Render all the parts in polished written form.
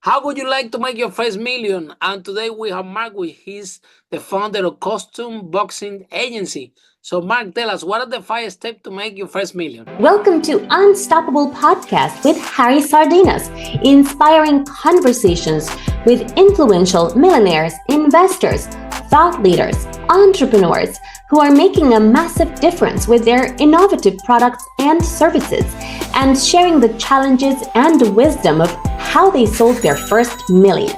How would you like to make your first million? And today we have Mark with he's the founder of Costume Boxing Agency. So Mark, tell us what are the 5 steps to make your first million? Welcome to Unstoppable Podcast with Harry Sardinas, inspiring conversations with influential millionaires, investors, thought leaders, entrepreneurs who are making a massive difference with their innovative products and services, and sharing the challenges and wisdom of how they sold their first million.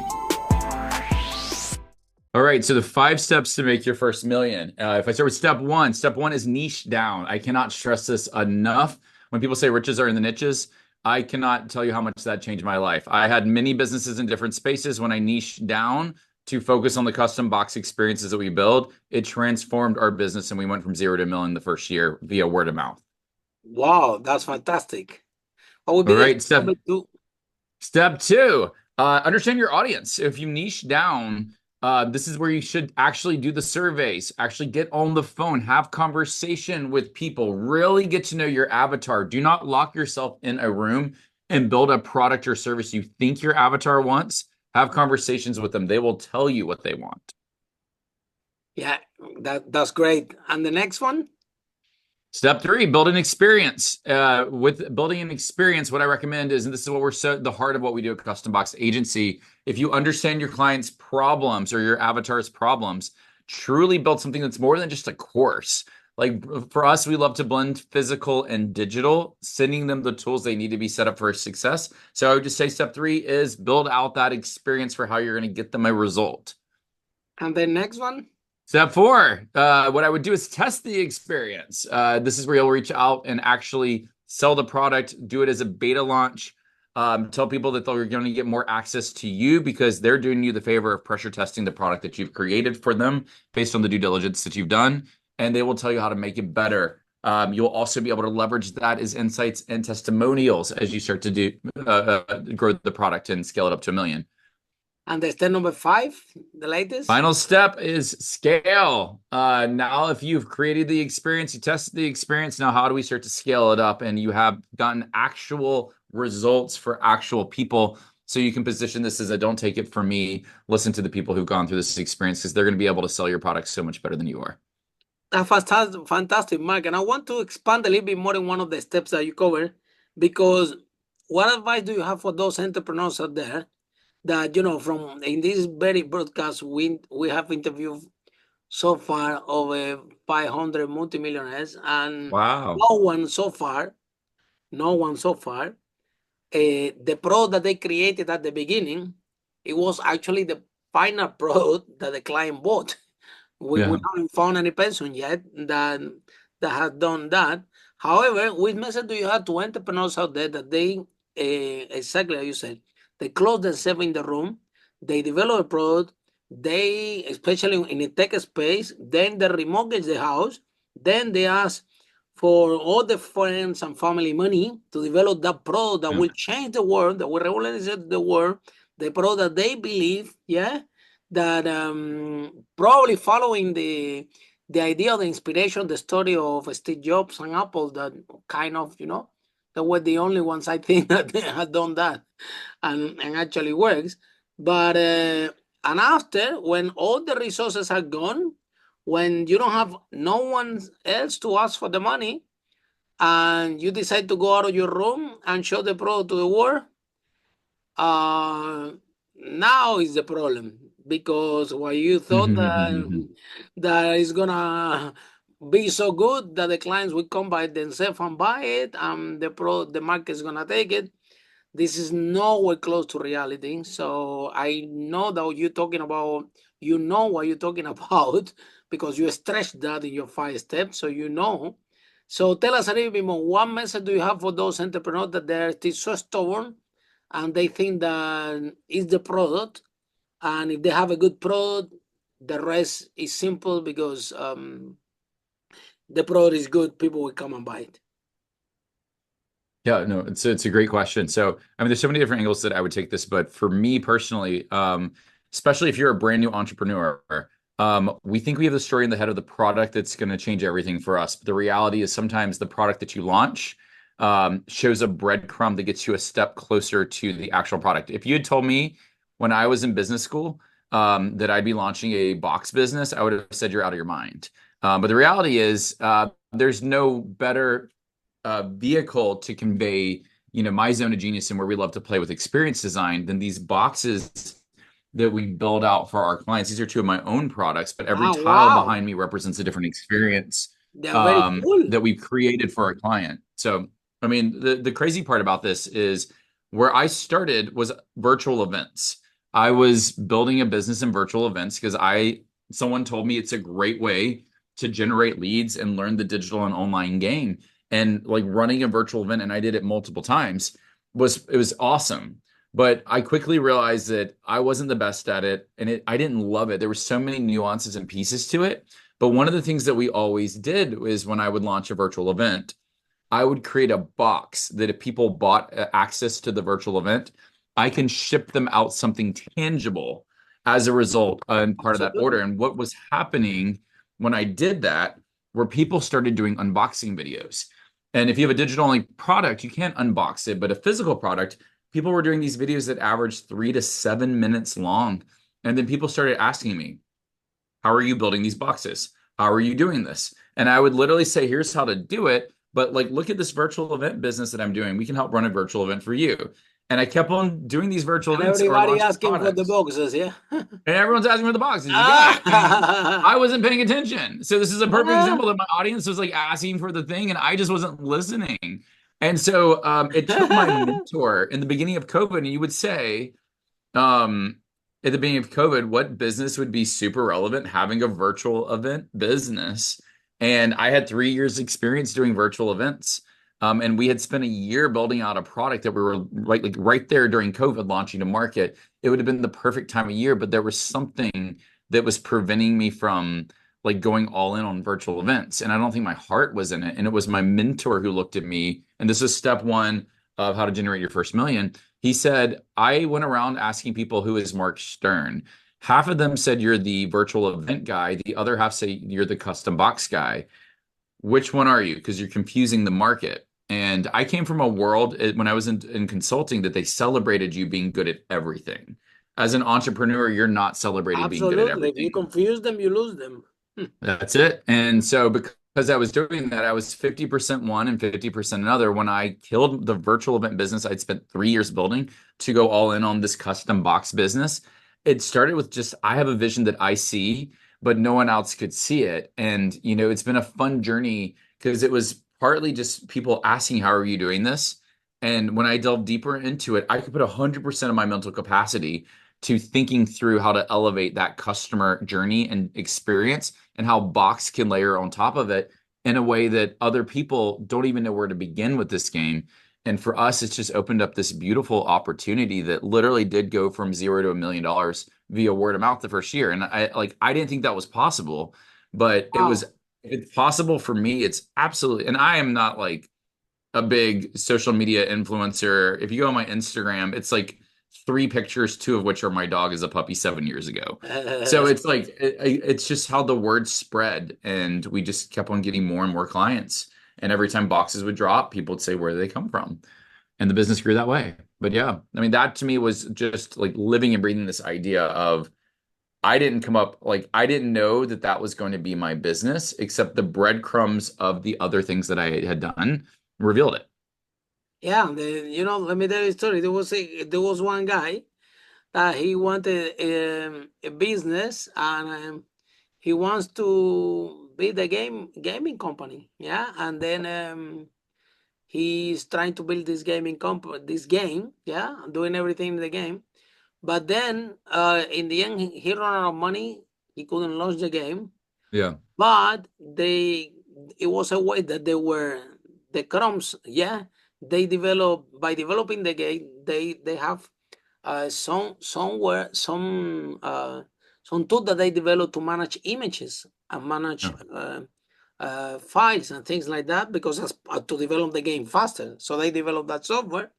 All right, so the 5 steps to make your first million. If I start with step one is niche down. I cannot stress this enough. When people say riches are in the niches, I cannot tell you how much that changed my life. I had many businesses in different spaces. When I niched down to focus on the custom box experiences that we build, it transformed our business, and we went from 0 to a million the first year via word of mouth. Wow, that's fantastic. What would be All right, number two? Step two, understand your audience. If you niche down, this is where you should actually do the surveys, actually get on the phone, have conversation with people, really get to know your avatar. Do not lock yourself in a room and build a product or service you think your avatar wants. Have conversations with them. They will tell you what they want. Yeah, that's great. And the next one? Step three, build an experience. With building an experience, what I recommend is, and this is what we're the heart of what we do at Custom Box Agency, if you understand your client's problems or your avatar's problems, truly build something that's more than just a course. Like for us, we love to blend physical and digital, sending them the tools they need to be set up for success. So I would just say step three is build out that experience for how you're going to get them a result. And the next one? Step four, what I would do is test the experience. This is where you'll reach out and actually sell the product, do it as a beta launch, tell people that they're going to get more access to you because they're doing you the favor of pressure testing the product that you've created for them based on the due diligence that you've done, and they will tell you how to make it better. You'll also be able to leverage that as insights and testimonials as you start to grow the product and scale it up to a million. And the step number 5, the latest? Final step is scale. Now, if you've created the experience, you tested the experience, now how do we start to scale it up? And you have gotten actual results for actual people. So you can position this as a don't take it from me, listen to the people who've gone through this experience because they're going to be able to sell your product so much better than you are. That's fantastic, Mark. And I want to expand a little bit more in one of the steps that you cover, because what advice do you have for those entrepreneurs out there that, from in this very broadcast, we have interviewed so far over 500 multimillionaires, and Wow. no one so far, the product that they created at the beginning, it was actually the final product that the client bought. We haven't found any person yet that has done that. However, which message do you have to entrepreneurs out there that they, exactly as you said, they close themselves in the room, they develop a product, they, especially in a tech space, then they remortgage the house, then they ask for all the friends and family money to develop that product that will change the world, that will revolutionize the world, the product that they believe, that probably following the idea, the inspiration, the story of Steve Jobs and Apple, that kind of, that were the only ones I think that had done that and actually works. But and after, when all the resources are gone, when you don't have no one else to ask for the money, and you decide to go out of your room and show the product to the world, now is the problem, because what you thought that is gonna be so good that the clients will come by themselves and buy it, and the market is gonna take it. This is nowhere close to reality. So I know that you're talking about, you know what you're talking about, because you stretched that in your 5 steps, so you know. So tell us a little bit more. What message do you have for those entrepreneurs that they're still so stubborn and they think that it's the product, and if they have a good product, the rest is simple because the product is good, people will come and buy it? Yeah, no, it's a great question. So, I mean, there's so many different angles that I would take this, but for me personally, especially if you're a brand new entrepreneur, we think we have the story in the head of the product that's going to change everything for us. But the reality is sometimes the product that you launch shows a breadcrumb that gets you a step closer to the actual product. If you had told me when I was in business school that I'd be launching a box business, I would have said you're out of your mind. But the reality is, there's no better vehicle to convey, my zone of genius and where we love to play with experience design than these boxes that we build out for our clients. These are two of my own products, but every tile Wow. behind me represents a different experience They're very cool. that we've created for our client. So, I mean, the crazy part about this is where I started was virtual events. I was building a business in virtual events because someone told me it's a great way to generate leads and learn the digital and online game. And like running a virtual event, and I did it multiple times, it was awesome. But I quickly realized that I wasn't the best at it, and I didn't love it. There were so many nuances and pieces to it. But one of the things that we always did was when I would launch a virtual event, I would create a box that if people bought access to the virtual event, I can ship them out something tangible as a result and part of that order. And what was happening when I did that were people started doing unboxing videos. And if you have a digital only product, you can't unbox it, but a physical product, people were doing these videos that averaged 3 to 7 minutes long. And then people started asking me, how are you building these boxes? How are you doing this? And I would literally say, here's how to do it. But like, look at this virtual event business that I'm doing. We can help run a virtual event for you. And I kept on doing these virtual events. Everybody asking for the boxes, yeah? And everyone's asking for the boxes. You got it. And I wasn't paying attention. So this is a perfect example that my audience was like asking for the thing and I just wasn't listening. And so it took my mentor in the beginning of COVID, and you would say, at the beginning of COVID, what business would be super relevant having a virtual event business? And I had 3 years experience doing virtual events. And we had spent a year building out a product that we were like right there during COVID launching to market. It would have been the perfect time of year, but there was something that was preventing me from like going all in on virtual events. And I don't think my heart was in it. And it was my mentor who looked at me, and this is step one of how to generate your first million. He said, I went around asking people, who is Mark Stern? Half of them said you're the virtual event guy. The other half say you're the custom box guy. Which one are you? Because you're confusing the market. And I came from a world when I was in consulting that they celebrated you being good at everything. As an entrepreneur, you're not celebrating being good at everything. If you confuse them, you lose them. That's it. And so because I was doing that, I was 50% one and 50% another. When I killed the virtual event business I'd spent 3 years building to go all in on this custom box business, it started with just, I have a vision that I see, but no one else could see it. And, it's been a fun journey because it was partly just people asking, how are you doing this? And when I delved deeper into it, I could put 100% of my mental capacity to thinking through how to elevate that customer journey and experience and how Box can layer on top of it in a way that other people don't even know where to begin with this game. And for us, it's just opened up this beautiful opportunity that literally did go from $0 to $1 million via word of mouth the first year. And I didn't think that was possible, but it's possible for me. It's absolutely, and I am not like a big social media influencer. If you go on my Instagram, it's like 3 pictures, 2 of which are my dog as a puppy 7 years ago. So it's like, it's just how the word spread, and we just kept on getting more and more clients. And every time boxes would drop, people would say, where do they come from? And the business grew that way. But yeah, I mean, that to me was just like living and breathing this idea of, I didn't know that was going to be my business, except the breadcrumbs of the other things that I had done revealed it. Yeah, let me tell you a story. There was one guy that he wanted a business, and he wants to be the gaming company. Yeah, and then he's trying to build this gaming company, this game. Yeah, doing everything in the game. But then in the end, he ran out of money. He couldn't launch the game. Yeah. But it was a way that they were the crumbs. Yeah, they by developing the game. They have some tool that they develop to manage images and manage files and things like that, because to develop the game faster. So they developed that software.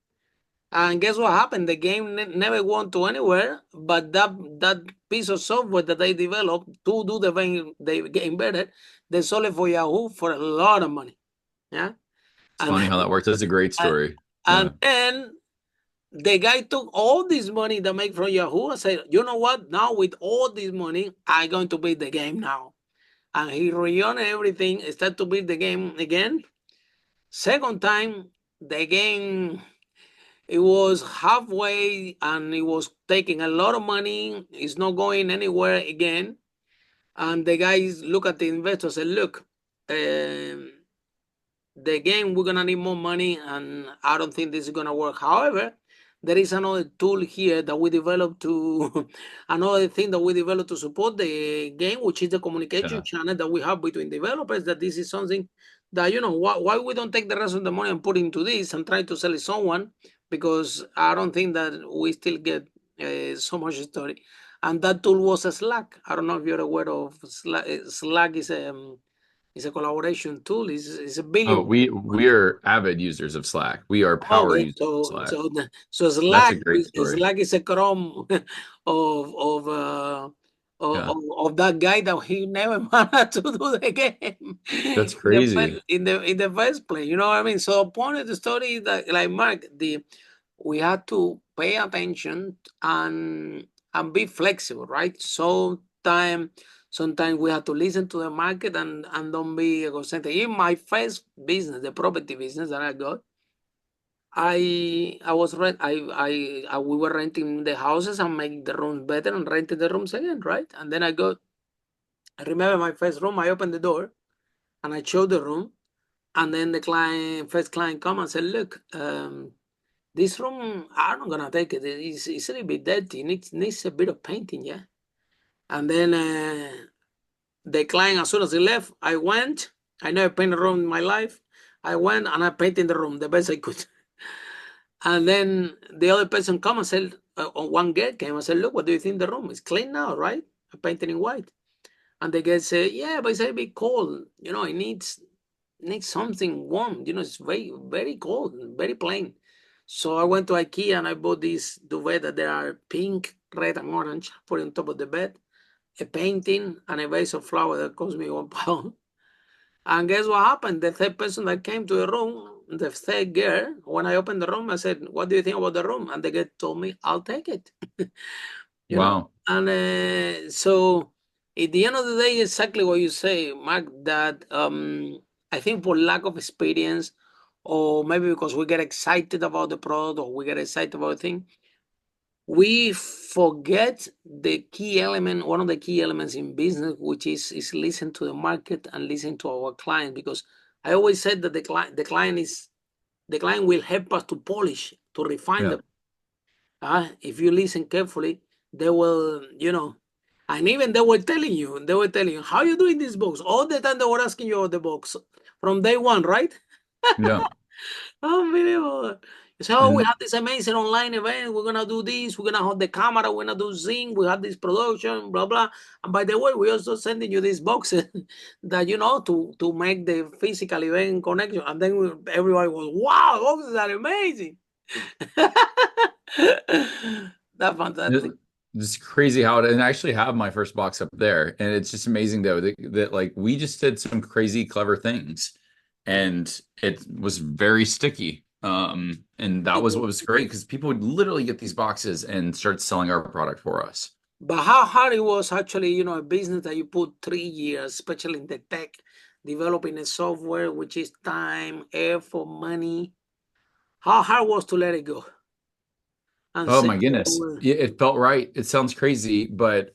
And guess what happened? The game never went to anywhere, but that piece of software that they developed to do the game better, they sold it for Yahoo for a lot of money. Yeah. It's funny how that works. That's a great story. And then the guy took all this money that make from Yahoo and said, you know what? Now with all this money, I'm going to beat the game now. And he reowned everything, started to beat the game again. Second time, the game, it was halfway and it was taking a lot of money. It's not going anywhere again. And the guys look at the investor and say, look, the game, we're gonna need more money, and I don't think this is gonna work. However, there is another tool here that we developed to another thing that we developed to support the game, which is the communication channel that we have between developers. That this is something that, you know, why we don't take the rest of the money and put into this and try to sell it someone, because I don't think that we still get so much story. And that tool was a Slack. I don't know if you're aware of Slack. Slack is a collaboration tool. It's a billion. Oh, we're avid users of Slack. We are power users of Slack. So Slack, Slack is a Chrome of that guy that he never managed to do the game. That's crazy. In the first place, you know what I mean? So point of the story is that, like Mark, we had to pay attention and be flexible, right? Sometimes we have to listen to the market and don't be egocentric. In my first business, the property business that I got, we were renting the houses and making the rooms better and renting the rooms again, right? And then I remember my first room, I opened the door and I showed the room, and then the first client come and said, look, this room, I'm not gonna take it. It's a little bit dirty. It needs a bit of painting, yeah. And then the client, as soon as he left, I went. I never painted a room in my life. I went and I painted the room the best I could. And then the other person come and said, one girl came and said, look, what do you think the room is clean now, right? I painted in white. And the girl said, yeah, but it's a bit cold. You know, it needs something warm. You know, it's very, very cold, very plain. So I went to IKEA and I bought these duvet that they are pink, red, and orange, put on top of the bed, a painting, and a vase of flower that cost me £1. And guess what happened? The third person that came to the room, the third girl, when I opened the room, I said, what do you think about the room? And the girl told me, I'll take it. you wow. know? And so at the end of the day, exactly what you say, Mark, that I think for lack of experience, or maybe because we get excited about the product or we get excited about the thing, we forget the key element, one of the key elements in business, which is listen to the market and listen to our client. Because I always said that the client will help us to polish, to refine the. If you listen carefully, they will, and even they were telling you, how are you doing this box? All the time they were asking you about the box from day one, right? Yeah. Unbelievable. So we have this amazing online event. We're gonna do this. We're gonna have the camera. We're gonna do Zing. We have this production, blah blah. And by the way, we're also sending you these boxes that to make the physical event connection. And then everybody was, "Wow, boxes are amazing." That's fantastic. It's crazy how and I actually have my first box up there, and it's just amazing though that like we just did some crazy clever things, and it was very sticky. And that was what was great, because people would literally get these boxes and start selling our product for us. But how hard it was actually, a business that you put 3 years, especially in the tech, developing a software, which is time, effort, money. How hard was to let it go? Oh my goodness. It felt right. It sounds crazy, but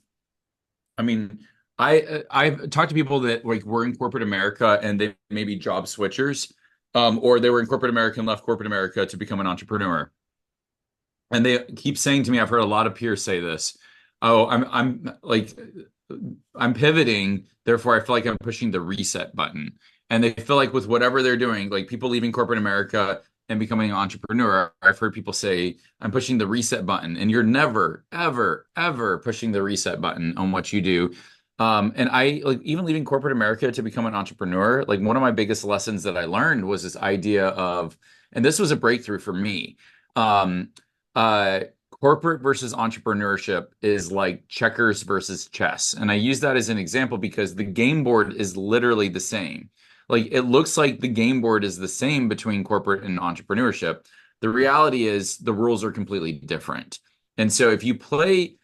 I mean, I've talked to people that like were in corporate America and they may be job switchers. Or they were in corporate America and left corporate America to become an entrepreneur. And they keep saying to me, I've heard a lot of peers say this, I'm pivoting, therefore I feel like I'm pushing the reset button. And they feel like with whatever they're doing, like people leaving corporate America and becoming an entrepreneur, I've heard people say, I'm pushing the reset button. And you're never, ever, ever pushing the reset button on what you do. And I like even leaving corporate America to become an entrepreneur, like one of my biggest lessons that I learned was this idea of, and this was a breakthrough for me. Corporate versus entrepreneurship is like checkers versus chess. And I use that as an example because the game board is literally the same. Like it looks like the game board is the same between corporate and entrepreneurship. The reality is the rules are completely different. And so if you play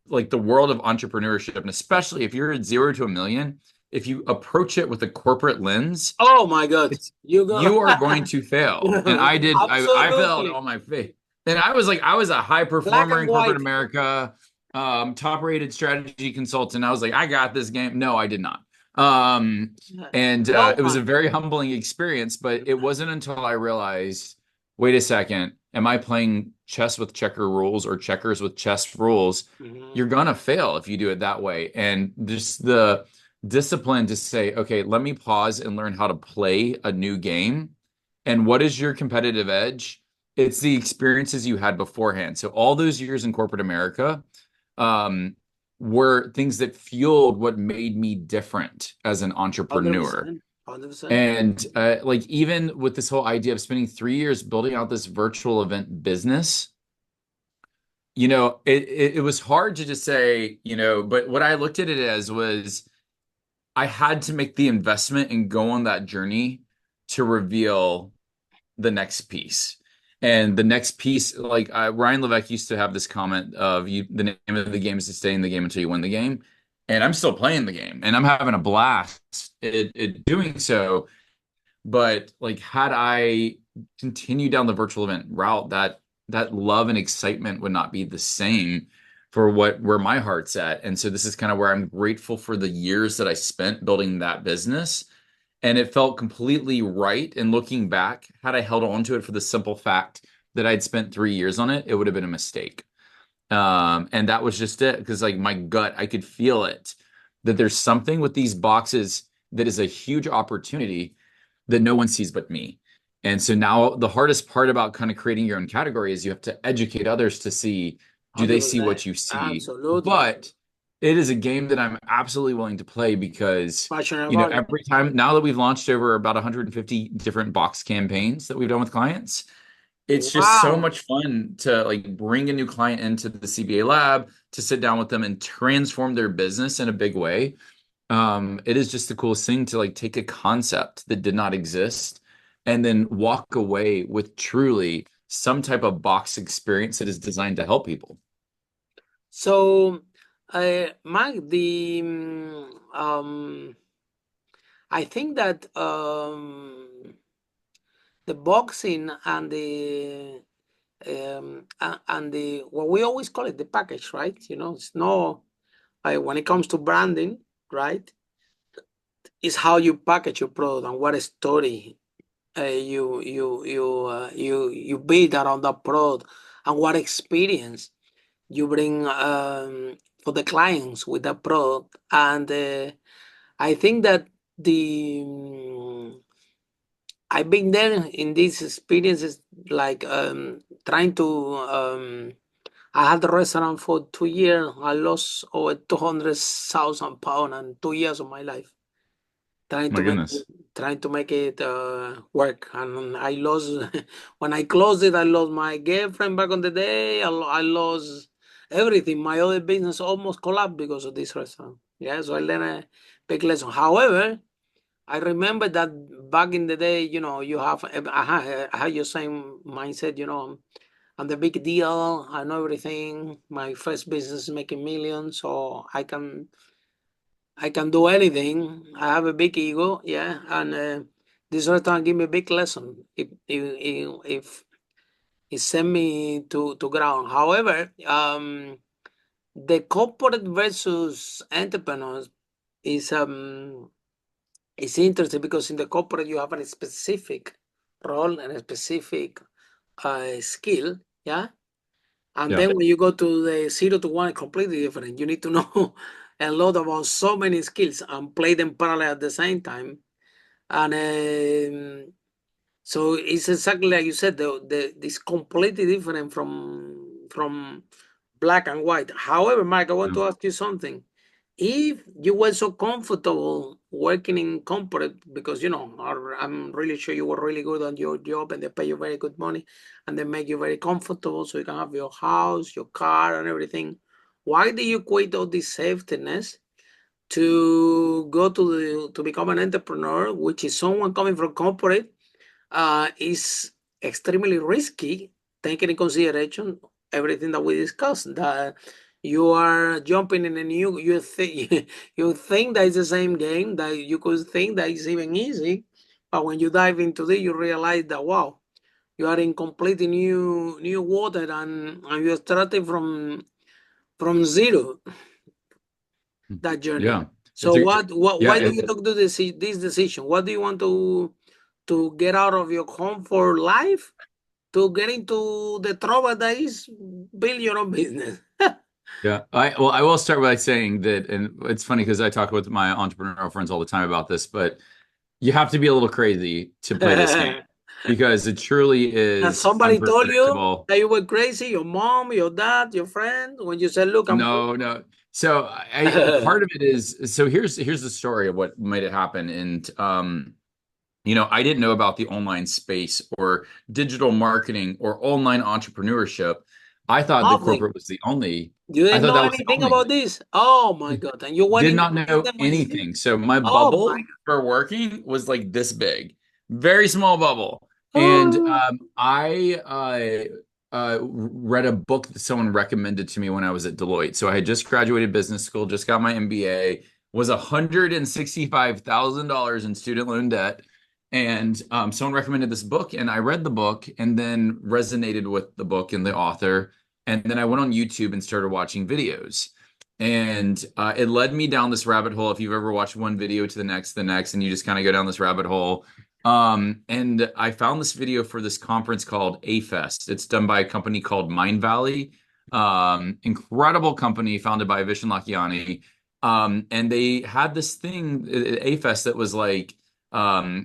like the world of entrepreneurship, and especially if you're at 0 to 1 million, if you approach it with a corporate lens, Oh my God. it's You go. you are going to fail. And I did, I failed Absolutely. on my face. And I was a high Black performer and in corporate white. America, top rated strategy consultant. I was like, I got this game. No, I did not. Um, and No it was a one. very humbling experience, but it wasn't until I realized, wait a second, am I playing chess with checker rules or checkers with chess rules? Mhm. You're gonna fail if you do it that way. And just the discipline to say, okay, let me pause and learn how to play a new game. And what is your competitive edge? It's the experiences you had beforehand. So all those years in corporate America, were things that fueled what made me different as an entrepreneur. 100%. 100%. And like even with this whole idea of spending 3 years building out this virtual event business, it was hard to just say, but what I looked at it as was I had to make the investment and go on that journey to reveal the next piece. And the next piece, like Ryan Levesque used to have this comment of the name of the game is to stay in the game until you win the game. And I'm still playing the game and I'm having a blast at doing so. But like had I continued down the virtual event route, that love and excitement would not be the same for where my heart's at. And so this is kind of where I'm grateful for the years that I spent building that business. And it felt completely right. And looking back, had I held on to it for the simple fact that I'd spent 3 years on it, it would have been a mistake. And that was just it. Because like my gut, I could feel it that there's something with these boxes that is a huge opportunity that no one sees but me. And so now the hardest part about kind of creating your own category is you have to educate others to see, do they see 100%. what you see? Absolutely. But it is a game that I'm absolutely willing to play because, Passionate about it. every time now that we've launched over about 150 different box campaigns that we've done with clients, it's just so Wow. much fun to like bring a new client into the CBA lab to sit down with them and transform their business in a big way. It is just the coolest thing to like take a concept that did not exist and then walk away with truly some type of box experience that is designed to help people. So, Mike, I think that the boxing and the what we always call it the package, right? It's no when it comes to branding, right? It's how you package your product and what story you build around that product and what experience you bring for the clients with that product. And I think that the I've been there in these experiences, like trying to. I had the restaurant for 2 years. I lost over 200,000 pounds in 2 years of my life trying My to make goodness. it work. And I lost when I closed it. I lost my girlfriend back on the day. I lost everything. My other business almost collapsed because of this restaurant. Yeah, so I learned a big lesson. However, I remember that back in the day, you have I had your same mindset. I'm the big deal. I know everything. My first business is making millions, so I can do anything. I have a big ego, yeah, and this restaurant give me a big lesson. If it sent me to ground. However, the corporate versus entrepreneurs is is interesting because in the corporate you have a specific role and a specific skill, yeah. And Yeah. then when you go to the 0 to 1, completely different. You need to know a lot about so many skills and play them parallel at the same time. And so it's exactly like you said, it's completely different from black and white. However, Mike, I want Yeah. to ask you something. If you were so comfortable working in corporate, because I'm really sure you were really good on your job and they pay you very good money and they make you very comfortable so you can have your house, your car, and everything. Why do you quit all this safety nest to go to become an entrepreneur, which is someone coming from corporate, is extremely risky, taking in consideration everything that we discussed. That you are jumping in a new, you think you think that it's the same game, that you could think that it's even easy, but when you dive into it, you realize that wow, you are in completely new water, and you're starting from zero that journey. Yeah. So why do you Yeah. took this decision? What do you want to get out of your comfort life to get into the trouble that is build your own business? Yeah. I will start by saying that, and it's funny because I talk with my entrepreneurial friends all the time about this, but you have to be a little crazy to play this game because it truly Has is somebody told you unpredictable. that you were crazy? Your mom, your dad, your friend, when you said, "Look, I'm No, no. So I part of it is, so here's the story of what made it happen. And I didn't know about the online space or digital marketing or online entrepreneurship. I thought that nothing. corporate was the only, You I didn't thought know that was the anything only. about this. Oh my God! And you went Did into not the know system and you see, anything. So my oh my bubble for working was like this big, very small bubble. And God. I read a book that someone recommended to me when I was at Deloitte. So I had just graduated business school, just got my MBA, was $165,000 in student loan debt. And someone recommended this book, and I read the book and then resonated with the book and the author. And then I went on YouTube and started watching videos. And it led me down this rabbit hole. If you've ever watched one video to the next, and you just kind of go down this rabbit hole. And I found this video for this conference called A-Fest. It's done by a company called Mind Valley. Incredible company founded by Vishen Lakhiani. And they had this thing at A-Fest that was like uh,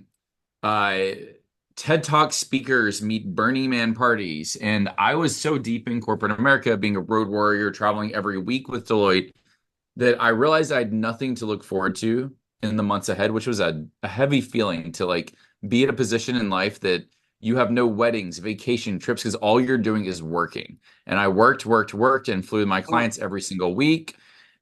TED Talk speakers meet Burning Man parties. And I was so deep in corporate America, being a road warrior, traveling every week with Deloitte, that I realized I had nothing to look forward to in the months ahead, which was a heavy feeling to like be at a position in life that you have no weddings, vacation, trips, because all you're doing is working. And I worked, and flew with my Oh, clients every single week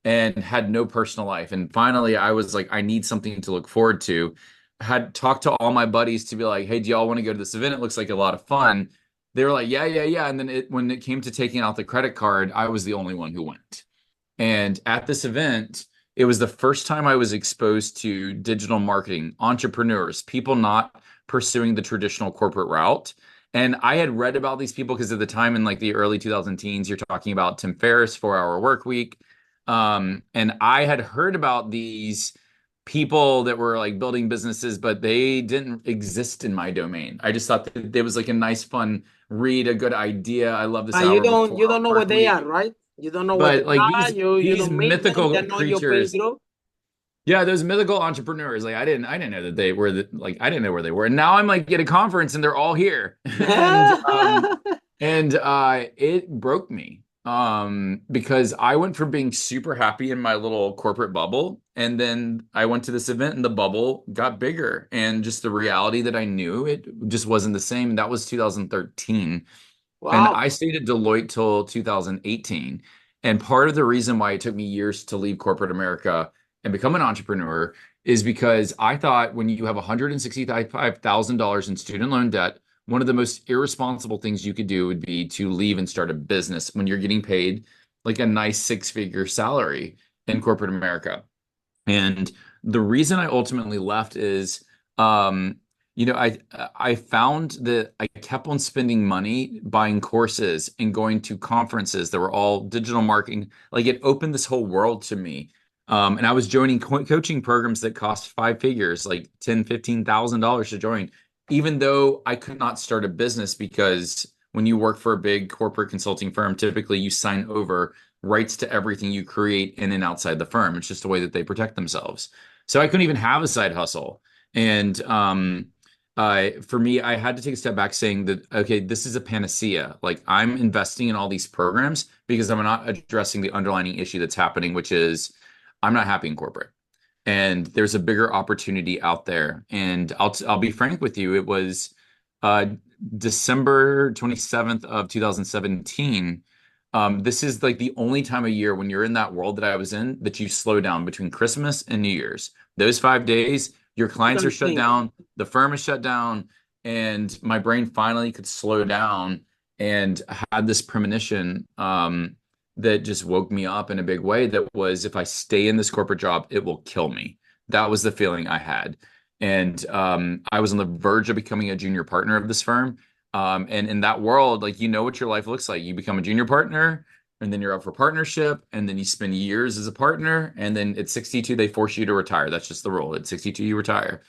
and had no personal life. And finally, I was like, I need something to look forward to. Had talked to all my buddies to be like, hey, do y'all want to go to this event? It looks like a lot of fun. They were like, yeah, yeah, yeah. And then when it came to taking out the credit card, I was the only one who went. And at this event, it was the first time I was exposed to digital marketing, entrepreneurs, people not pursuing the traditional corporate route. And I had read about these people because at the time in like the early 2000 teens, you're talking about Tim Ferriss, 4 Hour Work Week. And I had heard about these people that were like building businesses, but they didn't exist in my domain. I just thought that it was like a nice, fun read, a good idea. I love this but you hour don't before you don't know work where they are, week. right? You don't know where they But like are. You these don't meet them. mythical They're not your peer creatures, group. yeah, those mythical entrepreneurs. Like I didn't know that they were like I didn't know where they were. And now I'm like at a conference and they're all here. And it broke me. Because I went from being super happy in my little corporate bubble, and then I went to this event and the bubble got bigger, and just the reality that I knew it just wasn't the same. That was 2013. And Wow. I stayed at Deloitte till 2018. And part of the reason why it took me years to leave corporate America and become an entrepreneur is because I thought when you have $165,000 in student loan debt, one of the most irresponsible things you could do would be to leave and start a business when you're getting paid like a nice six-figure salary in corporate America. And the reason I ultimately left is, I found that I kept on spending money buying courses and going to conferences that were all digital marketing. Like it opened this whole world to me. And I was joining coaching programs that cost five figures, like $10,000, $15,000 to join, even though I could not start a business because when you work for a big corporate consulting firm, typically you sign over rights to everything you create in and outside the firm. It's just a way that they protect themselves. So I couldn't even have a side hustle. And for me, I had to take a step back saying that, okay, this is a panacea. Like I'm investing in all these programs because I'm not addressing the underlying issue that's happening, which is I'm not happy in corporate. And there's a bigger opportunity out there. And I'll be frank with you. It was uh, December 27th of 2017. This is like the only time of year when you're in that world that I was in that you slow down between Christmas and New Year's. Those 5 days, your You clients are can shut think. down, the firm is shut down, and my brain finally could slow down and had this premonition that just woke me up in a big way. That was, if I stay in this corporate job, it will kill me. That was the feeling I had. And I was on the verge of becoming a junior partner of this firm. And in that world, like, you know what your life looks like. You become a junior partner, and then you're up for partnership, and then you spend years as a partner, and then at 62, they force you to retire. That's just the rule. At 62, you retire.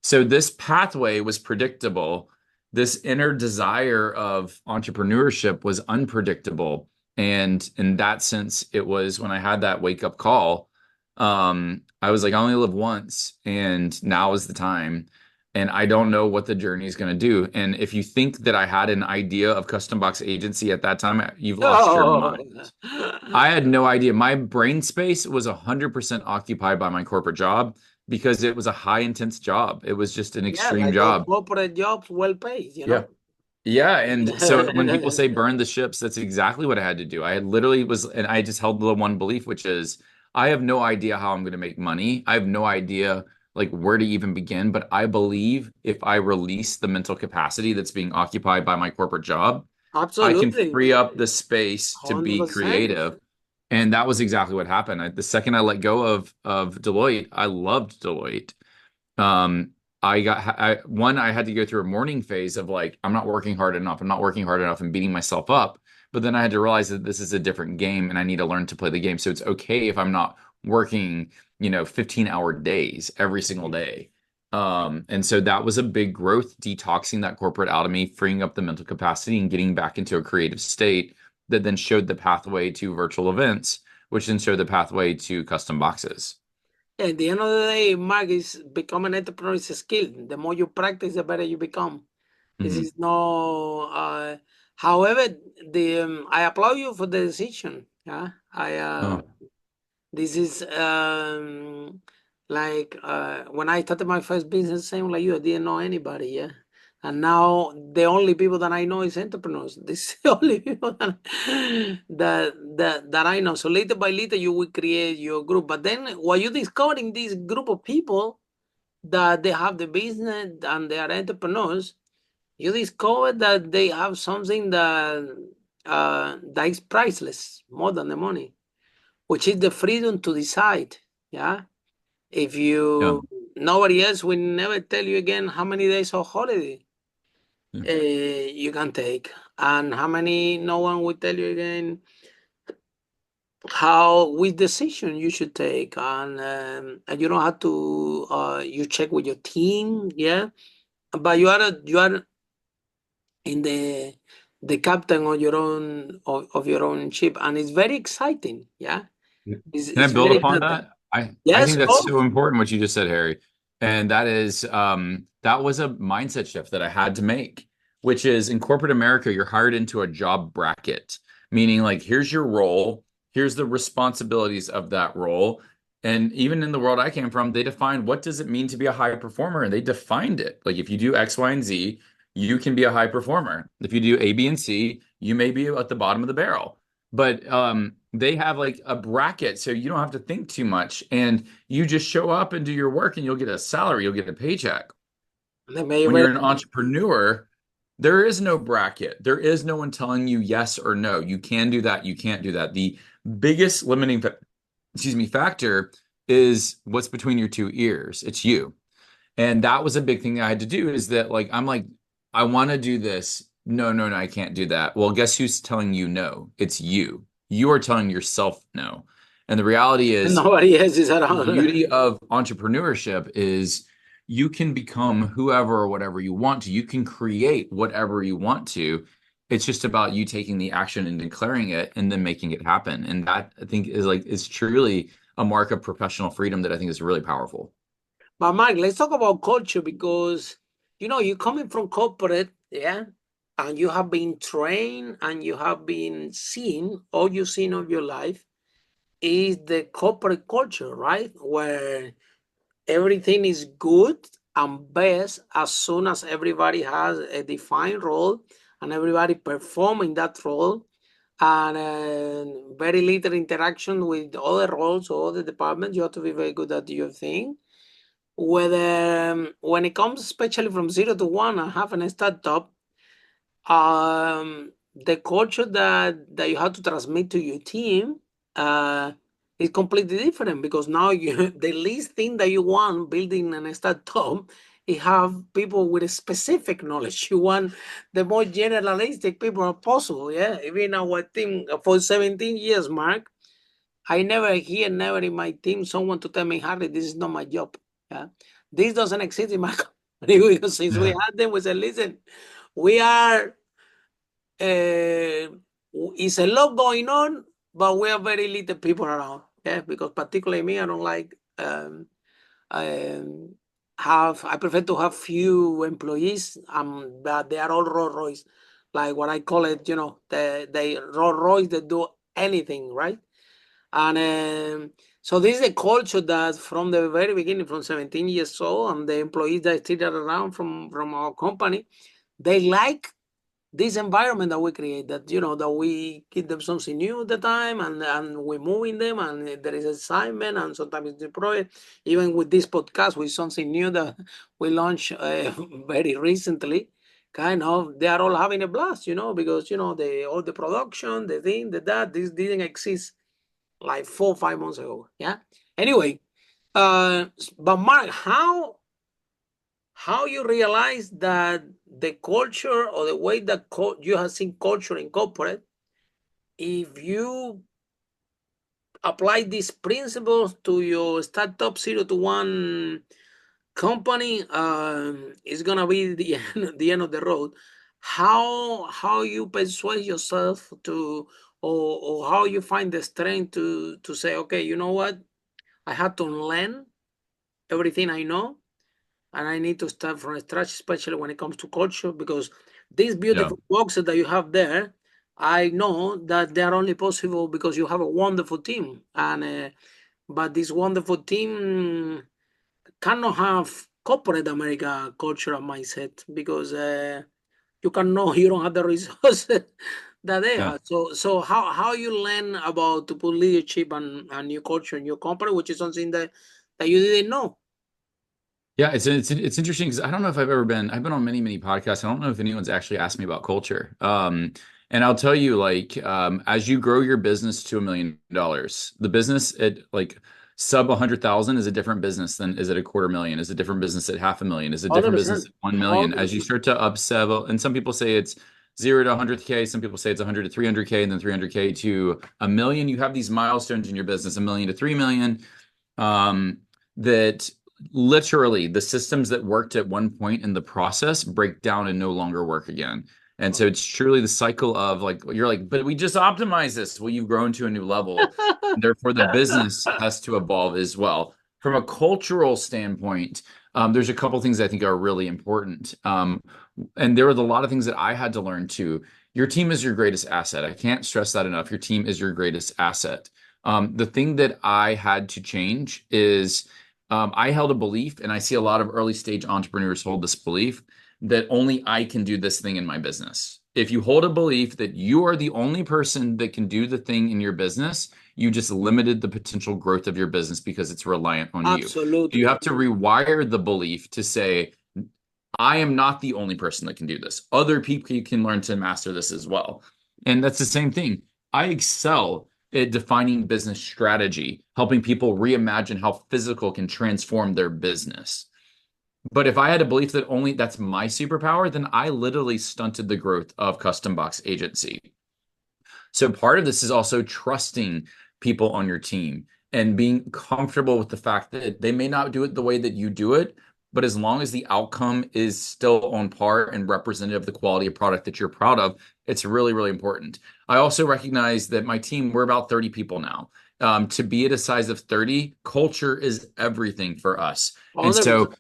So this pathway was predictable. This inner desire of entrepreneurship was unpredictable. And in that sense, it was when I had that wake up call, I was like, I only live once, and now is the time. And I don't know what the journey is going to do. And if you think that I had an idea of custom box agency at that time, you've lost your Oh. mind. I had no idea. My brain space was 100% occupied by my corporate job because it was a high intense job. It was just an Yeah, extreme like those job. corporate jobs, well paid, you Yeah. know. Yeah. And so when people say burn the ships, that's exactly what I had to do. I had literally was, and I just held the one belief, which is I have no idea how I'm going to make money. I have no idea like where to even begin. But I believe if I release the mental capacity that's being occupied by my corporate job, I can Absolutely, free up the space to be 100%. creative. And that was exactly what happened. The second I let go of Deloitte, I loved Deloitte. Um, I had to go through a mourning phase of like, I'm not working hard enough. I'm not working hard enough and beating myself up. But then I had to realize that this is a different game and I need to learn to play the game. So it's okay if I'm not working, 15-hour days every single day. And so that was a big growth, detoxing that corporate out of me, freeing up the mental capacity and getting back into a creative state that then showed the pathway to virtual events, which then showed the pathway to custom boxes. At the end of the day, Mark, is becoming an entrepreneur is a skill. The more you practice, the better you become. This Mhm. is no. However, I applaud you for the decision. Yeah, Oh, this is like when I started my first business, same like you, I didn't know anybody. Yeah. And now the only people that I know is entrepreneurs. This is the only people that I know. So little by little, you will create your group. But then, while you discovering this group of people that they have the business and they are entrepreneurs, you discover that they have something that is priceless, more than the money, which is the freedom to decide. Yeah. If yeah. you Nobody else will never tell you again how many days of holiday Yeah. you can take, and how many. No one will tell you again which decision you should take, and you don't have to. You check with your team, yeah, but you are in the captain of your own ship, and it's very exciting. Yeah, Can I it's build very upon exciting. that? I Yes, think that's go. so important what you just said, Harry. And that is that was a mindset shift that I had to make, which is in corporate America, you're hired into a job bracket, meaning like here's your role, here's the responsibilities of that role. And even in the world I came from, they defined what does it mean to be a high performer, and they defined it. Like if you do X, Y, and Z, you can be a high performer. If you do A, B, and C, you may be at the bottom of the barrel. But they have like a bracket, so you don't have to think too much, and you just show up and do your work, and you'll get a salary, you'll get a paycheck. When you're an entrepreneur, there is no bracket. There is no one telling you yes or no. You can do that. You can't do that. The biggest limiting, factor is what's between your two ears. It's you. And that was a big thing I had to do is that like I'm like, I want to do this. No, no, no, I can't do that. Well, guess who's telling you no? It's you. You are telling yourself no. And the reality is Nobody else is the around. beauty of entrepreneurship is you can become whoever or whatever you want to. You can create whatever you want to. It's just about you taking the action and declaring it and then making it happen. And that I think is truly a mark of professional freedom that I think is really powerful. But Mark, let's talk about culture, because you're coming from corporate, yeah, and you have been trained and you have been seen, all you've seen of your life is the corporate culture, right? Where everything is good and best as soon as everybody has a defined role and everybody performing that role. and very little interaction with other roles or other departments. You have to be very good at your thing. Whether when it comes, especially from 0 to 1, and having a startup, the culture that you have to transmit to your team is completely different, because now you the least thing that you want building an startup is have people with a specific knowledge. You want the more generalistic people as possible. Yeah, even our team for 17 years, Mark, I never hear, never in my team, someone to tell me, Harry, this is not my job. Yeah, this doesn't exist in my company. Because since we had them, we said, listen, we are it's a lot going on, but we are very little people around. Yeah, because particularly me, I don't like um, I prefer to have few employees, but they are all Rolls Royce, like what I call it. They Rolls Royce, they do anything, right? And so this is a culture that from the very beginning, from 17 years old, and the employees that still are around from our company, they like this environment that we create, that we give them something new at the time, and we're moving them, and there is assignment, and sometimes it's the project. Even with this podcast, with something new that we launched very recently, kind of, they are all having a blast, because all the production, the thing, that this didn't exist like 4 or 5 months ago. Yeah. Anyway, but Mark, how you realize that the culture, or the way that you have seen culture in corporate, if you apply these principles to your startup 0 to 1 company, it's gonna be the end of the road. How you persuade yourself to, or how you find the strength to say, okay, you know what, I had to learn everything I know, and I need to start from scratch, especially when it comes to culture, because these beautiful boxes that you have there, I know that they are only possible because you have a wonderful team, and but this wonderful team cannot have corporate America culture and mindset, because you don't have the resources that they have. So how you learn about to put leadership and new culture in your company, which is something that you didn't know. Yeah, it's interesting because I don't know if I've been on many podcasts. I don't know if anyone's actually asked me about culture. And I'll tell you, like, as you grow your business to $1 million, the business at like sub 100,000 is a different business than is it a 250,000, is a different business at 500,000, is a different business 100%. at 1 million. As you start to upsell, and some people say it's 0 to 100K, some people say it's 100 to 300K, and then 300K to a million. You have these milestones in your business, 1 million to 3 million. That literally the systems that worked at one point in the process break down and no longer work again. And so it's truly the cycle of, like, you're like, but we just optimize this. Well, you've grown to a new level. And therefore, the business has to evolve as well. From a cultural standpoint, there's a couple things I think are really important. And there were a lot of things that I had to learn too. Your team is your greatest asset. I can't stress that enough. Your team is your greatest asset. The thing that I had to change is I held a belief, and I see a lot of early stage entrepreneurs hold this belief, that only I can do this thing in my business. If you hold a belief that you are the only person that can do the thing in your business, you just limited the potential growth of your business because it's reliant on you. Absolutely. You have to rewire the belief to say, I am not the only person that can do this. Other people can learn to master this as well. And that's the same thing. I excel at defining business strategy, helping people reimagine how physical can transform their business. But if I had a belief that only that's my superpower, then I literally stunted the growth of Custom Box Agency. So part of this is also trusting people on your team and being comfortable with the fact that they may not do it the way that you do it, but as long as the outcome is still on par and representative of the quality of product that you're proud of, it's really, really important. I also recognize that my team, we're about 30 people now. To be at a size of 30, culture is everything for us. 100%. And so,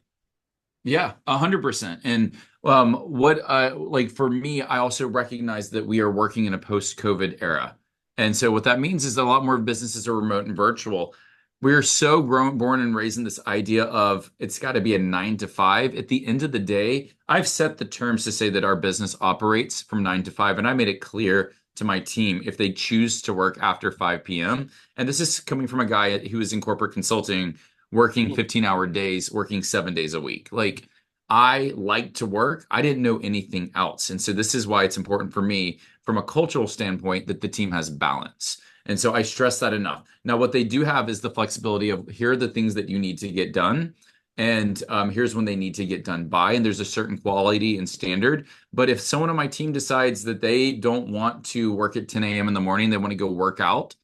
yeah, 100%. And like for me, I also recognize that we are working in a post-COVID era. And so what that means is that a lot more businesses are remote and virtual. We are so born and raised in this idea of it's got to be a 9 to 5. At the end of the day, I've set the terms to say that our business operates from 9 to 5, and I made it clear to my team if they choose to work after 5 p.m. And this is coming from a guy who is in corporate consulting, working 15-hour days, working 7 days a week. Like, I like to work. I didn't know anything else. And so this is why it's important for me from a cultural standpoint that the team has balance. And so I stress that enough. Now, what they do have is the flexibility of here are the things that you need to get done. And here's when they need to get done by. And there's a certain quality and standard. But if someone on my team decides that they don't want to work at 10 a.m. in the morning, they want to go work out,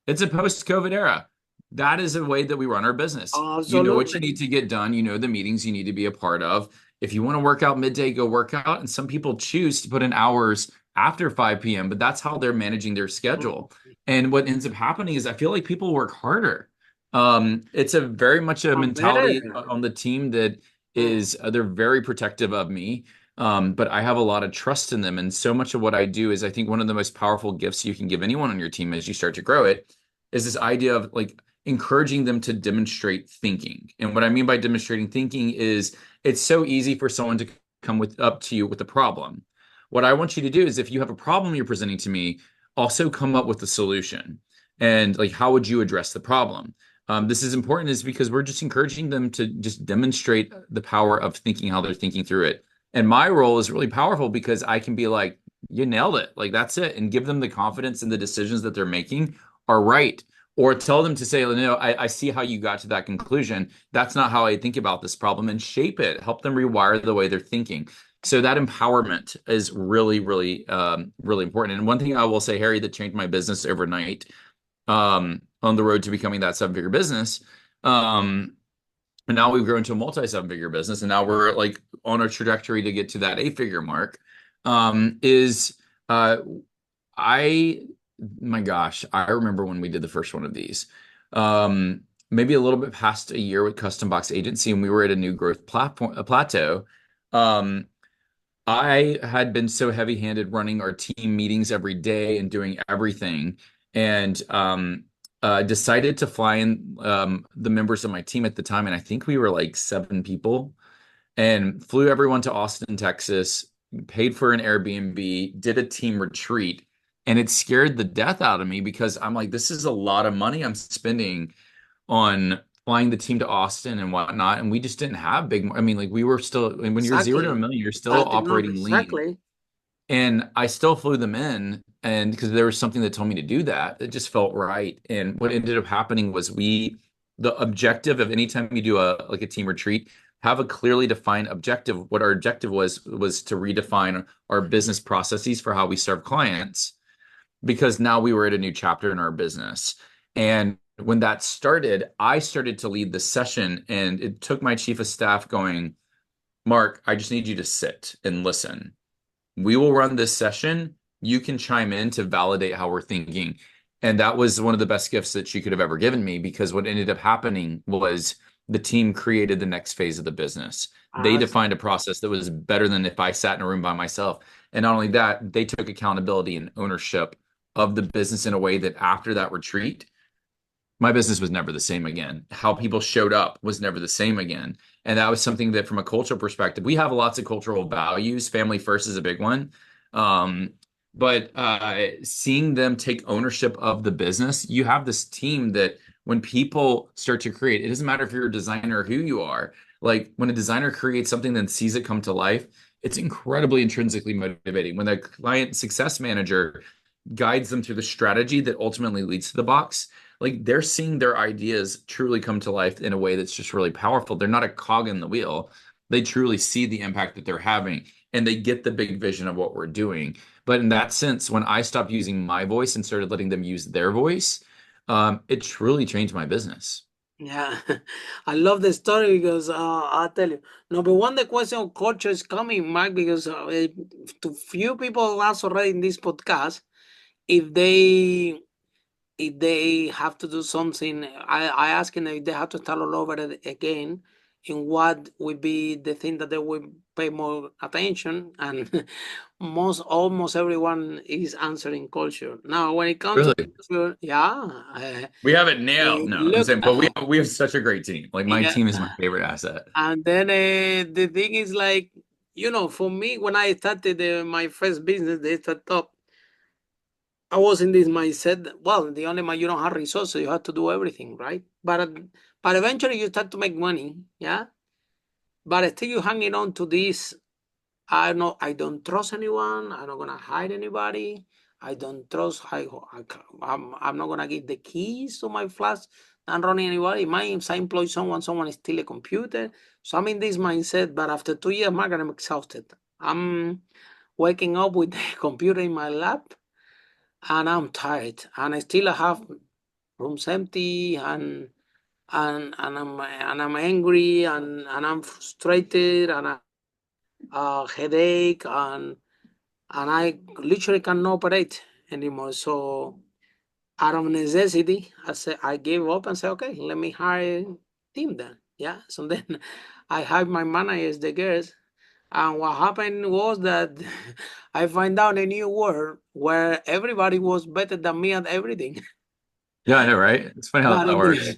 it's a post-COVID era. That is a way that we run our business. You know what you need to get done. You know the meetings you need to be a part of. If you want to work out midday, go work out. And some people choose to put in hours after 5 p.m., but that's how they're managing their schedule. And what ends up happening is I feel like people work harder. It's a very much a mentality on the team that is they're very protective of me. But I have a lot of trust in them. And so much of what I do is I think one of the most powerful gifts you can give anyone on your team as you start to grow it is this idea of like encouraging them to demonstrate thinking. And what I mean by demonstrating thinking is it's so easy for someone to come up to you with a problem. What I want you to do is if you have a problem you're presenting to me, also come up with a solution. And like, how would you address the problem? This is important is because we're just encouraging them to just demonstrate the power of thinking, how they're thinking through it. And my role is really powerful because I can be like, you nailed it. Like, that's it. And give them the confidence in the decisions that they're making are right. Or tell them to say, no, I see how you got to that conclusion. That's not how I think about this problem, and shape it, help them rewire the way they're thinking. So that empowerment is really, really, really important. And one thing I will say, Harry, that changed my business overnight, on the road to becoming that 7-figure business. And now we've grown to a multi-7-figure business, and now we're like on a trajectory to get to that 8-figure mark. My gosh, I remember when we did the first one of these, maybe a little bit past a year with Custom Box Agency, and we were at a new growth plateau. I had been so heavy-handed running our team meetings every day and doing everything, and decided to fly in the members of my team at the time, and I think we were like 7 people, and flew everyone to Austin, Texas, paid for an Airbnb, did a team retreat. And it scared the death out of me because I'm like, this is a lot of money I'm spending on flying the team to Austin and whatnot. And we just didn't have big, I mean, like we were still, when you're 0 to 1 million, you're still operating lean. And I still flew them in, and because there was something that told me to do that, it just felt right. And what ended up happening was the objective of anytime you do a team retreat, have a clearly defined objective. What our objective was to redefine our business processes for how we serve clients, because now we were at a new chapter in our business. And when that started, I started to lead the session, and it took my chief of staff going, Mark, I just need you to sit and listen. We will run this session. You can chime in to validate how we're thinking. And that was one of the best gifts that she could have ever given me, because what ended up happening was the team created the next phase of the business. They defined a process that was better than if I sat in a room by myself. And not only that, they took accountability and ownership of the business in a way that after that retreat, my business was never the same again. How people showed up was never the same again. And that was something that from a cultural perspective, we have lots of cultural values. Family first is a big one. But seeing them take ownership of the business, you have this team that when people start to create, it doesn't matter if you're a designer or who you are. Like when a designer creates something, then sees it come to life, it's incredibly intrinsically motivating. When the client success manager guides them through the strategy that ultimately leads to the box, like they're seeing their ideas truly come to life in a way that's just really powerful. They're not a cog in the wheel. They truly see the impact that they're having, and they get the big vision of what we're doing. But in that sense, when I stopped using my voice and started letting them use their voice, it truly changed my business. Yeah, I love the story because I'll tell you. Number one, the question of culture is coming, Mark, because to few people asked already in this podcast if they have to do something. I asked them if they have to start all over again, in what would be the thing that they would pay more attention, and almost everyone is answering culture. Now, when it comes to culture, we have it nailed. No, I'm saying, but we have such a great team. Like my team is my favorite asset. And then the thing is, like, for me, when I started my first business, the startup, I was in this mindset. Well, the only man, you don't have resources, you have to do everything, right? But eventually you start to make money, yeah. But still you hanging on to this. I know I don't trust anyone. I'm not gonna hide anybody. I don't trust. I'm not gonna give the keys to my flats and running anybody. If I employ someone, someone steal a computer. So I'm in this mindset. But after 2 years, Mark, I'm exhausted. I'm waking up with the computer in my lap, and I'm tired. And I still have rooms empty, and I'm angry, and I'm frustrated, and I headache, and I literally cannot operate anymore. So out of necessity, I gave up and said, okay, let me hire team then. Yeah. So then I hired my managers, the girls. And what happened was that I find out a new world where everybody was better than me at everything. Yeah, I know, right? It's funny how But that works.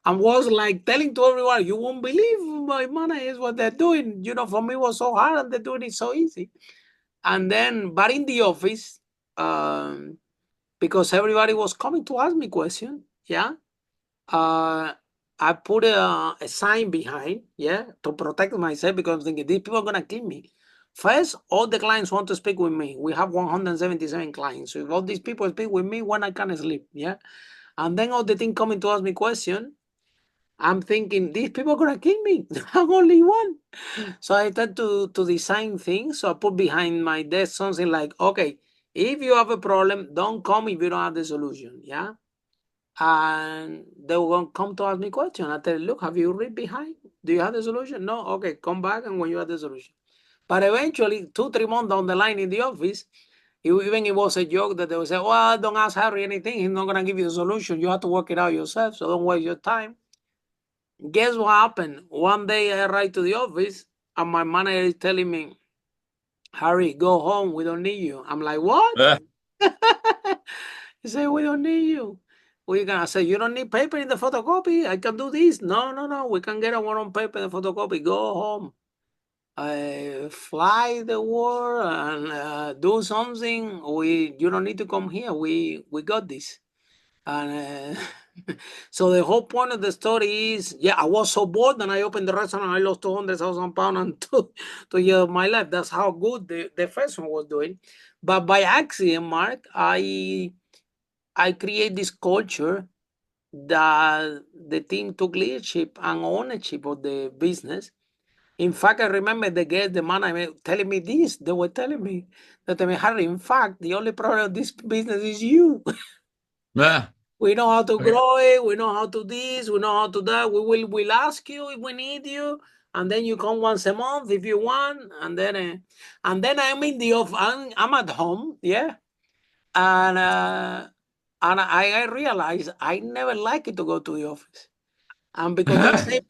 I was like telling to everyone, you won't believe my managers what they're doing. For me it was so hard and they're doing it so easy. And then, but in the office, um, because everybody was coming to ask me question, yeah, uh, I put a sign behind, yeah, to protect myself, because I'm thinking these people are gonna kill me. First, all the clients want to speak with me. We have 177 clients. So if all these people speak with me, when I can sleep, yeah. And then all the thing coming to ask me question, I'm thinking these people are gonna kill me. I'm only one. So I tried to design things. So I put behind my desk something like, okay, if you have a problem, don't come if you don't have the solution. Yeah. And they will come to ask me question. I tell, look, have you read behind? Do you have the solution? No. Okay, come back and when you have the solution. But eventually, 2, 3 months down the line in the office, even it was a joke that they would say, well, don't ask Harry anything. He's not gonna give you the solution. You have to work it out yourself. So don't waste your time. Guess what happened? One day I arrived to the office and my manager is telling me, Harry, go home. We don't need you. I'm like, what? Uh, He said, we don't need you. We're going to say, you don't need paper in the photocopy. I can do this. No, no, no. We can get a one on paper in the photocopy. Go home. Fly the world and do something. You don't need to come here. We got this. And so the whole point of the story is, yeah, I was so bored and I opened the restaurant and I lost 200,000 pounds and 2 years of my life. That's how good the first one was doing. But by accident, Mark, I create this culture that the team took leadership and ownership of the business. In fact, I remember the manager telling me this. They were telling me that, Harry, in fact, the only problem of this business is you. yeah. We know how to grow it. We know how to this. We know how to that. We'll ask you if we need you, and then you come once a month if you want. And then I'm in the office. I'm at home, yeah, and I realize I never like it to go to the office, and because they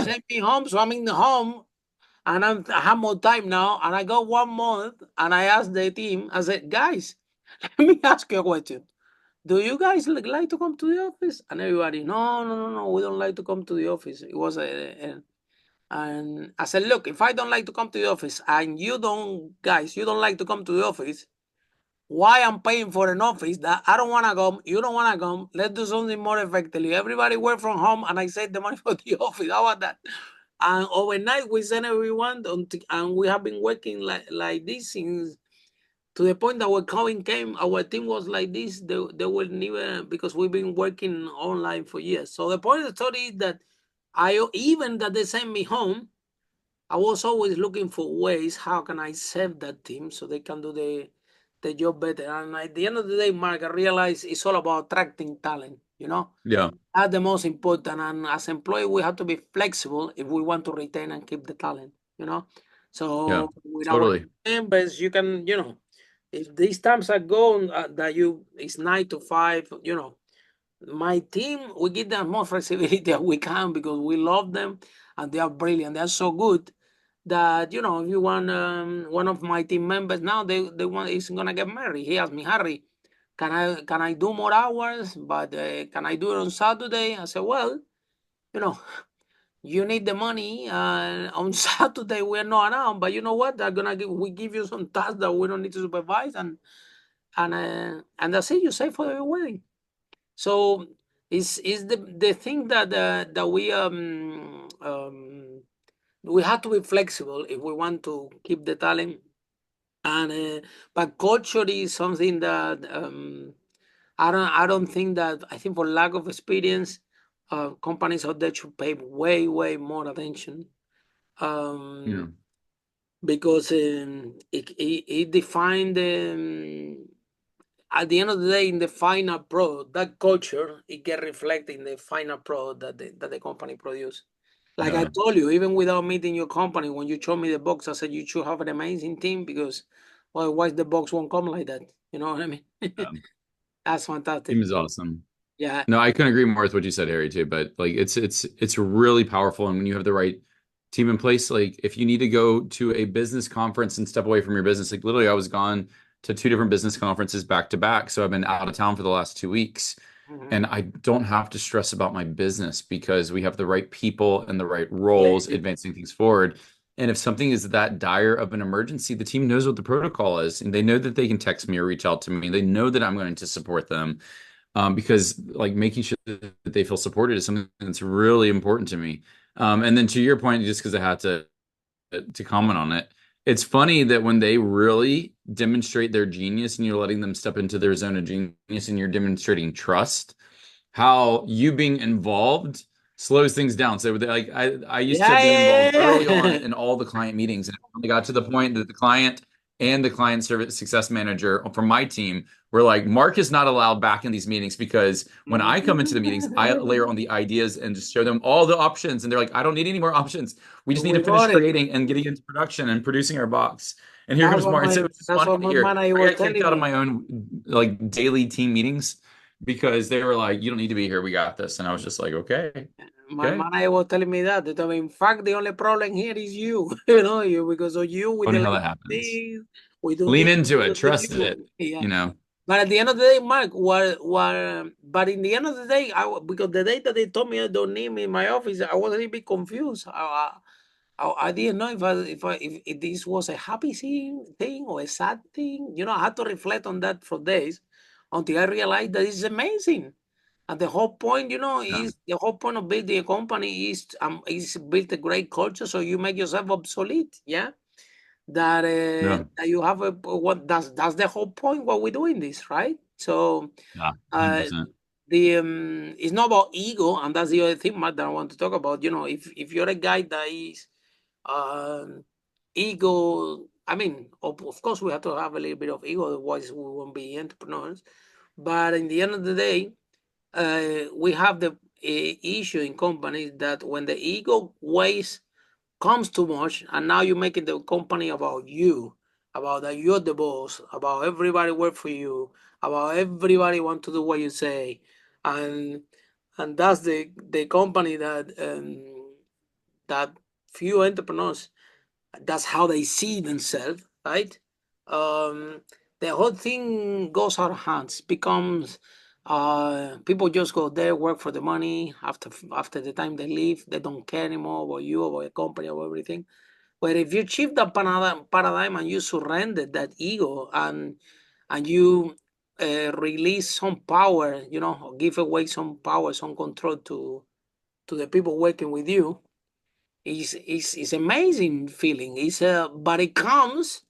send me home, so I'm in the home, and I have more time now, and I go 1 month, and I asked the team. I said, guys, let me ask you a question. Do you guys like to come to the office? And everybody, no, no, no, no, we don't like to come to the office. It was and I said, look, if I don't like to come to the office and you don't like to come to the office, why I'm paying for an office that I don't want to come, you don't want to come, let's do something more effectively. Everybody work from home and I save the money for the office. How about that? And overnight we send everyone, and we have been working like this since, to the point that when COVID came, our team was like this. They were never, because we've been working online for years. So the point of the story is that even that they sent me home, I was always looking for ways how can I save that team so they can do the job better. And at the end of the day, Mark, I realized it's all about attracting talent. Yeah. That's the most important. And as employee, we have to be flexible if we want to retain and keep the talent. Yeah. So with our Totally. members, you can, if these times are gone, it's 9 to 5, my team, we give them more flexibility that we can because we love them and they are brilliant. They're so good that, if you want, one of my team members now, they want is gonna get married. He asked me, Harry, can I do more hours? But can I do it on Saturday? I said, well, you know, you need the money. On Saturday we're not around, but you know what? We give you some tasks that we don't need to supervise, and that's it. You save for your wedding. So it's the thing that that we have to be flexible if we want to keep the talent. And but culture is something that I don't think that, I think for lack of experience, companies out there should pay way more attention. Yeah. Because it defined at the end of the day, in the final product, that culture, it get reflected in the final product that the company produce. Like I Yeah. told you, even without meeting your company, when you showed me the box, I said you should have an amazing team, because otherwise the box won't come like that. You know what I mean? Yeah. That's fantastic. Team is awesome. Yeah. No, I couldn't agree more with what you said, Harry, too. But like it's really powerful. And when you have the right team in place, like if you need to go to a business conference and step away from your business, like literally I was gone to two different business conferences back to back. So I've been out of town for the last 2 weeks. Mhm. And I don't have to stress about my business because we have the right people and the right Yeah. roles advancing things forward. And if something is that dire of an emergency, the team knows what the protocol is, and they know that they can text me or reach out to me. They know that I'm going to support them, because like making sure that they feel supported is something that's really important to me. And then to your point, just because I had to comment on it, it's funny that when they really demonstrate their genius and you're letting them step into their zone of genius and you're demonstrating trust, how you being involved slows things down. So like I used to Yeah, be involved yeah, early on yeah. in all the client meetings, and it got to the point that the client and the client service success manager from my team were like, Mark is not allowed back in these meetings, because when I come into the meetings, I layer on the ideas and just show them all the options, and they're like, I don't need any more options. We just need to We finish got it. creating and getting into production and producing our box. And here comes Mark. And so it was just That's funny what to my hear. manager I was got kicked telling out of me. my own like daily team meetings because they were like, "You don't need to be here. We got this." And I was just like, "Okay, My okay." manager was telling me that. That, in fact, the only problem here is you. You know, you, because of you with the Funny how late that happens. things, we do Lean this, into we it. do this, Trust it. yeah. You know. But at the end of the day, Mark, but in the end of the day, because the day that they told me I don't need me in my office, I was a little bit confused. I didn't know if this was a happy thing or a sad thing. You know, I had to reflect on that for days until I realized that it's amazing. And the whole point, you know, Yeah. is the whole point of building a company is build a great culture, so you make yourself obsolete. Yeah, Yeah. that you have a what that's the whole point what we're doing this, right? So Yeah. uh 100%. the it's not about ego, and that's the other thing, Matt, that I want to talk about. You know, if you're a guy that is um ego, I mean, of course we have to have a little bit of ego, otherwise we won't be entrepreneurs. But in the end of the day, we have the issue in companies that when the ego weighs comes too much, and now you're making the company about you, about that you're the boss, about everybody work for you, about everybody want to do what you say, and that's the company that few entrepreneurs, that's how they see themselves, right? Um, the whole thing goes out of hands, becomes people just go there, work for the money. After the time they leave, they don't care anymore about you, about a company, about everything. But if you shift that paradigm and you surrender that ego, and you release some power, you know, give away some power, some control to the people working with you, is amazing feeling. It's but it comes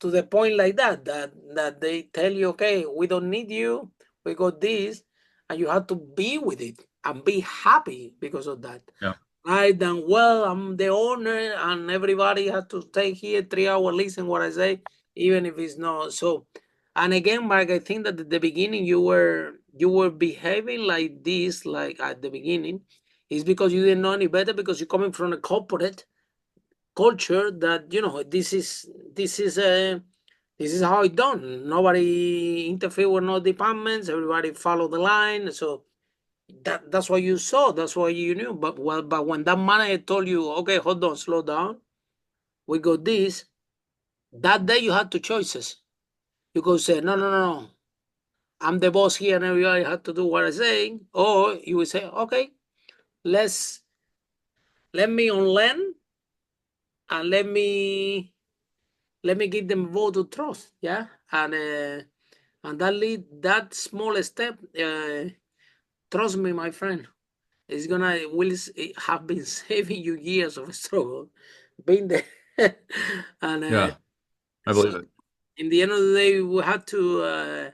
to the point like that they tell you, okay, we don't need you, we got this, and you have to be with it and be happy because of that. Yeah. Right, then, well, I'm the owner, and everybody has to stay here 3 hours, listen what I say, even if it's not so. And again, Mark, I think that at the beginning you were behaving like this, like at the beginning, is because you didn't know any better, because you're coming from a corporate culture that, you know, this is how it's done. Nobody interfere with no departments. Everybody follow the line. So that's what you saw. That's what you knew. But when that manager told you, okay, hold on, slow down, we got this. That day you had two choices. You could say, no, no, no, no. I'm the boss here, and everybody had to do what I say. Or you would say, okay, let's let me unlearn, and let me give them vote of trust. Yeah, and And that small step, trust me, my friend, will have been saving you years of struggle, being there. And Yeah, I so believe it. in the end of the day, we had to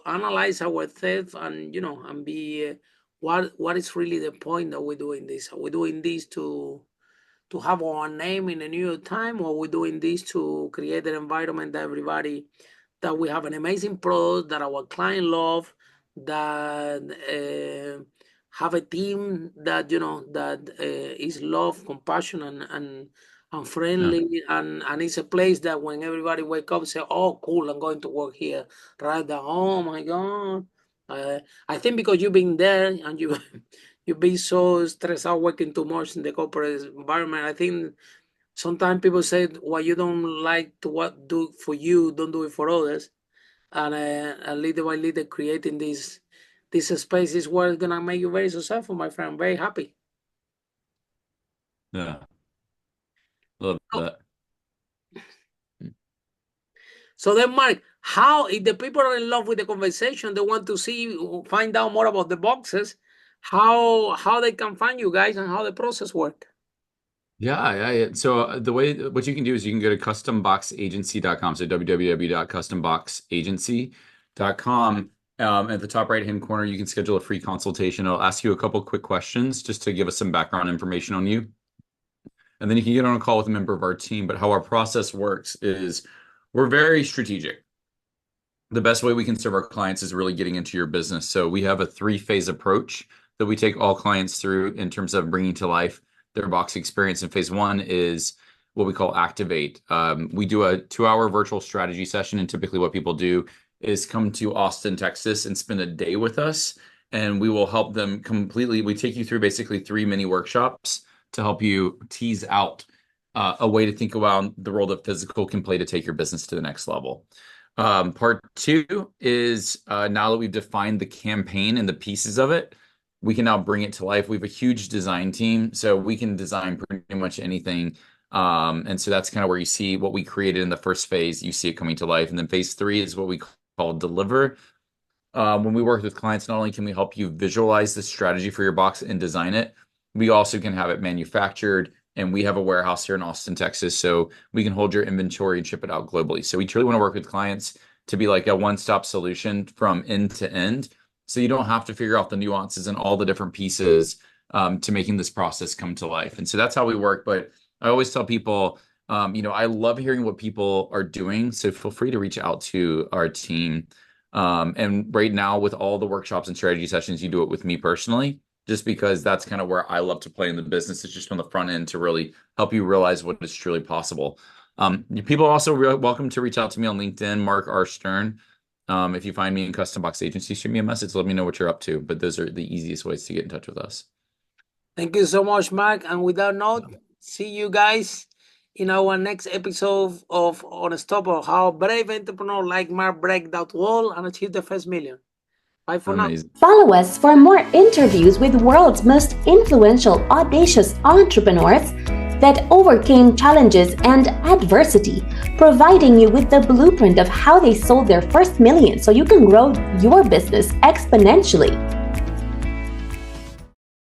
analyze ourselves, and and be, what is really the point that we're doing this? Are we doing this to have our name in the New York Times, or we're doing this to create an environment that we have an amazing product that our client love, that have a team that is love, compassion, and Yeah. friendly, and it's a place that when everybody wake up say, oh cool, I'm going to work here, right? That, oh my god. I think because you've been there, and you've been so stressed out working too much in the corporate environment. I think sometimes people say, what you don't like to do for you, don't do it for others. And little by little, creating this space is what is gonna make you very successful, my friend. Very happy. Yeah. Love Oh, that. so then, Mark, how, if the people are in love with the conversation, they want to find out more about the boxes, how they can find you guys and how the process work? Yeah. So what you can do is you can go to customboxagency.com. So www.customboxagency.com. At the top right-hand corner, you can schedule a free consultation. It'll ask you a couple quick questions just to give us some background information on you. And then you can get on a call with a member of our team. But how our process works is we're very strategic. The best way we can serve our clients is really getting into your business. So we have a 3-phase approach that we take all clients through in terms of bringing to life their box experience. And phase 1 is what we call activate. We do a 2-hour virtual strategy session, and typically what people do is come to Austin, Texas, and spend a day with us, and we will help them completely. We take you through basically 3 mini workshops to help you tease out a way to think about the role that physical can play to take your business to the next level. Part 2 is now that we've defined the campaign and the pieces of it, we can now bring it to life. We have a huge design team, so we can design pretty much anything. And so that's kind of where you see what we created in the first phase. You see it coming to life. And then phase 3 is what we call deliver. When we work with clients, not only can we help you visualize the strategy for your box and design it, we also can have it manufactured. And we have a warehouse here in Austin, Texas, so we can hold your inventory and ship it out globally. So we truly want to work with clients to be like a one-stop solution from end to end. So you don't have to figure out the nuances and all the different pieces to making this process come to life. And so that's how we work. But I always tell people, I love hearing what people are doing. So feel free to reach out to our team. And right now, with all the workshops and strategy sessions, you do it with me personally, just because that's kind of where I love to play in the business. It's just on the front end to really help you realize what is truly possible. People are also welcome to reach out to me on LinkedIn, Mark R. Stern. If you find me in Custom Box Agency, shoot me a message. Let me know what you're up to. But those are the easiest ways to get in touch with us. Thank you so much, Mark. And with that note, see you guys in our next episode of Unstoppable, how brave entrepreneur like Mark break that wall and achieve the first million. Bye for now. Follow us for more interviews with world's most influential, audacious entrepreneurs that overcame challenges and adversity, providing you with the blueprint of how they sold their first million so you can grow your business exponentially.